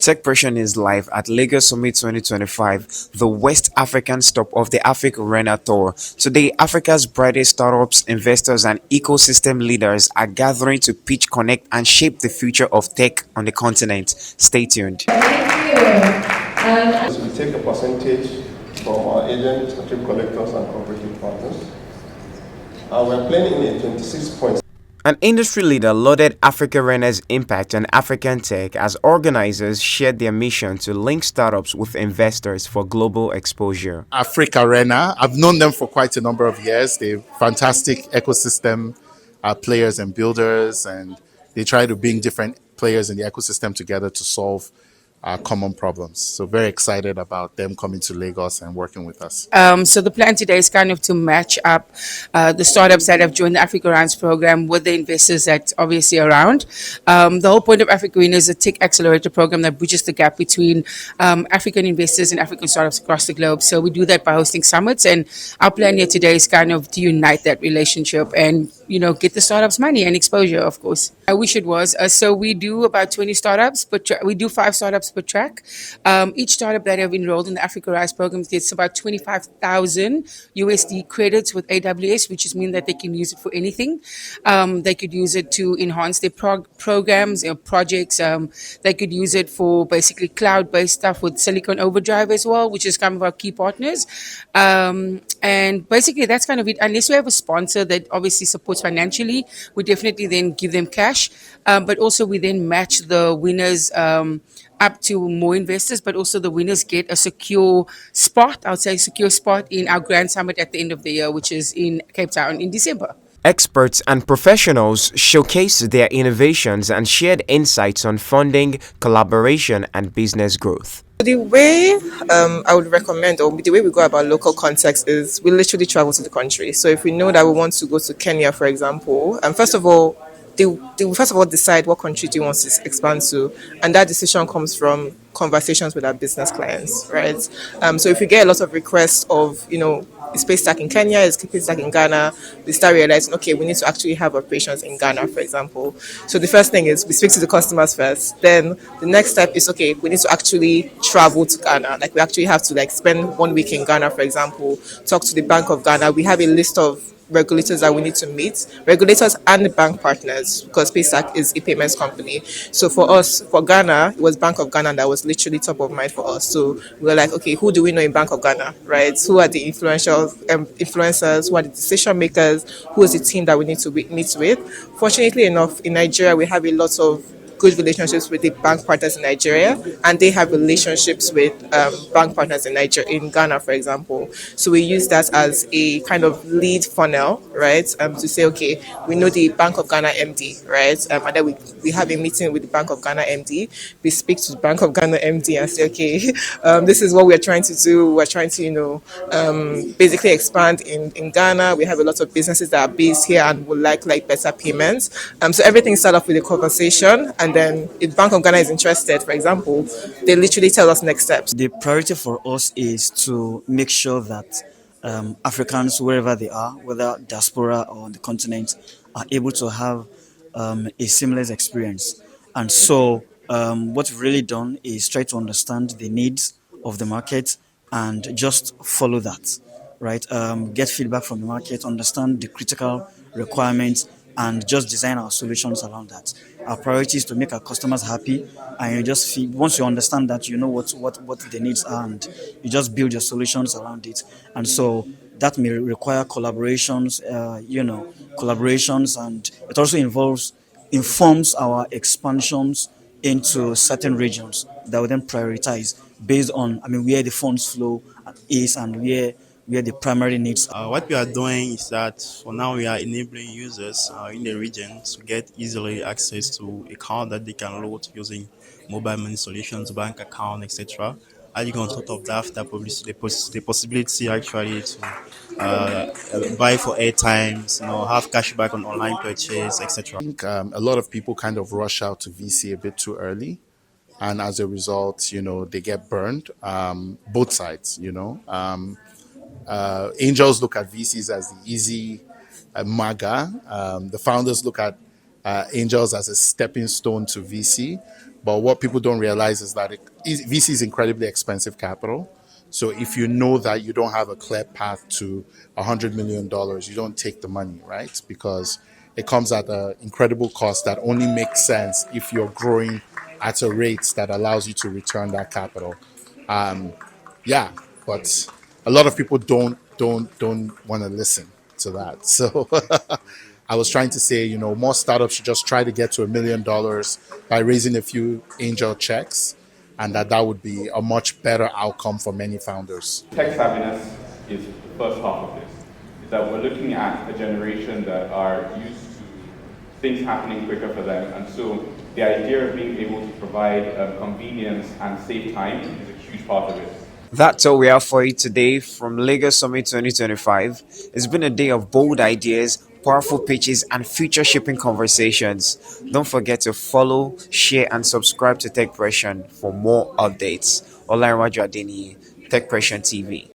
TechPression is live at Lagos Summit 2025, the West African stop of the AfricArena Tour. Today, Africa's brightest startups, investors, and ecosystem leaders are gathering to pitch, connect, and shape the future of tech on the continent. Stay tuned. We take a percentage from our agents, trip collectors, and cooperative partners. We're planning a 26 An industry leader lauded AfricArena's impact on African tech as organizers shared their mission to link startups with investors for global exposure. AfricArena, I've known them for quite a number of years. They're fantastic ecosystem players and builders, and they try to bring different players in the ecosystem together to solve common problems. So very excited about them coming to Lagos and working with us. So the plan today is kind of to match up the startups that have joined the Africa Grants program with the investors that obviously are around. The whole point of AfricArena is a tech accelerator program that bridges the gap between African investors and African startups across the globe. So we do that by hosting summits, and our plan here today is kind of to unite that relationship and get the startups money and exposure, of course. I wish it was. So we do about 20 startups, but we do 5 startups per track. Each startup that have enrolled in the Africa Rise program gets about 25,000 USD credits with AWS, which means that they can use it for anything. They could use it to enhance their programs or projects. They could use it for basically cloud-based stuff with Silicon Overdrive as well, which is kind of our key partners. And basically, that's kind of it. Unless we have a sponsor that obviously supports financially, we definitely then give them cash. But also, we then match the winners up to more investors, but also the winners get a secure spot, I would say secure spot in our Grand Summit at the end of the year, which is in Cape Town in December. Experts and professionals showcased their innovations and shared insights on funding, collaboration, and business growth. The way I would recommend, or the way we go about local context, is we literally travel to the country. So if we know that we want to go to Kenya, for example, and first of all, they will first of all decide what country do you want to expand to, and that decision comes from conversations with our business clients, right? So if we get a lot of requests of, is Paystack in Kenya, is Paystack in Ghana, we start realizing, okay, we need to actually have operations in Ghana, for example. So the first thing is we speak to the customers first. Then the next step is, okay, we need to actually travel to Ghana. Like we actually have to spend 1 week in Ghana, for example, talk to the Bank of Ghana. We have a list of regulators that we need to meet, regulators and the bank partners, because Paystack is a payments company. So for us, for Ghana, it was Bank of Ghana that was literally top of mind for us. So we were like, okay, who do we know in Bank of Ghana, right? Who are the influencers? Who are the decision makers? Who is the team that we need to meet with? Fortunately enough, in Nigeria, we have a lot of good relationships with the bank partners in Nigeria, and they have relationships with bank partners in in Ghana, for example. So we use that as a kind of lead funnel, right? To say, okay, we know the Bank of Ghana MD, right? And then we have a meeting with the Bank of Ghana MD. We speak to the Bank of Ghana MD and say, okay, this is what we're trying to do. We're trying to, basically expand in Ghana. We have a lot of businesses that are based here and would like better payments. So everything starts off with a conversation, and then if Bank of Ghana is interested, for example, they literally tell us next steps. The priority for us is to make sure that Africans, wherever they are, whether diaspora or on the continent, are able to have a seamless experience. And so what we've really done is try to understand the needs of the market and just follow that, right? Get feedback from the market, understand the critical requirements, and just design our solutions around that. Our priority is to make our customers happy, and you just feel, once you understand that, you know what the needs are, and you just build your solutions around it. And so that may require collaborations, and it also informs our expansions into certain regions that we then prioritize based on, where the funds flow is and where the primary needs are. What we are doing is that for now we are enabling users in the region to get easily access to account that they can load using mobile money solutions, bank account, etc. Adding on top of that, the possibility actually to buy for airtimes, have cashback on online purchase, etc. I think a lot of people kind of rush out to VC a bit too early, and as a result, they get burned. Both sides, angels look at VCs as the easy MAGA. The founders look at angels as a stepping stone to VC. But what people don't realize is that VC is incredibly expensive capital. So if you know that you don't have a clear path to $100 million, you don't take the money, right? Because it comes at an incredible cost that only makes sense if you're growing at a rate that allows you to return that capital. Yeah, but a lot of people don't want to listen to that. So I was trying to say, more startups should just try to get to $1 million by raising a few angel checks, and that would be a much better outcome for many founders. Tech savviness is the first half of this. Is that we're looking at a generation that are used to things happening quicker for them, and so the idea of being able to provide convenience and save time is a huge part of it. That's all we have for you today from Lagos Summit 2025. It's been a day of bold ideas, powerful pitches, and future shaping conversations. Don't forget to follow, share, and subscribe to Tech Pression for more updates. Olarinwaju Adeniyi, Tech Pression TV.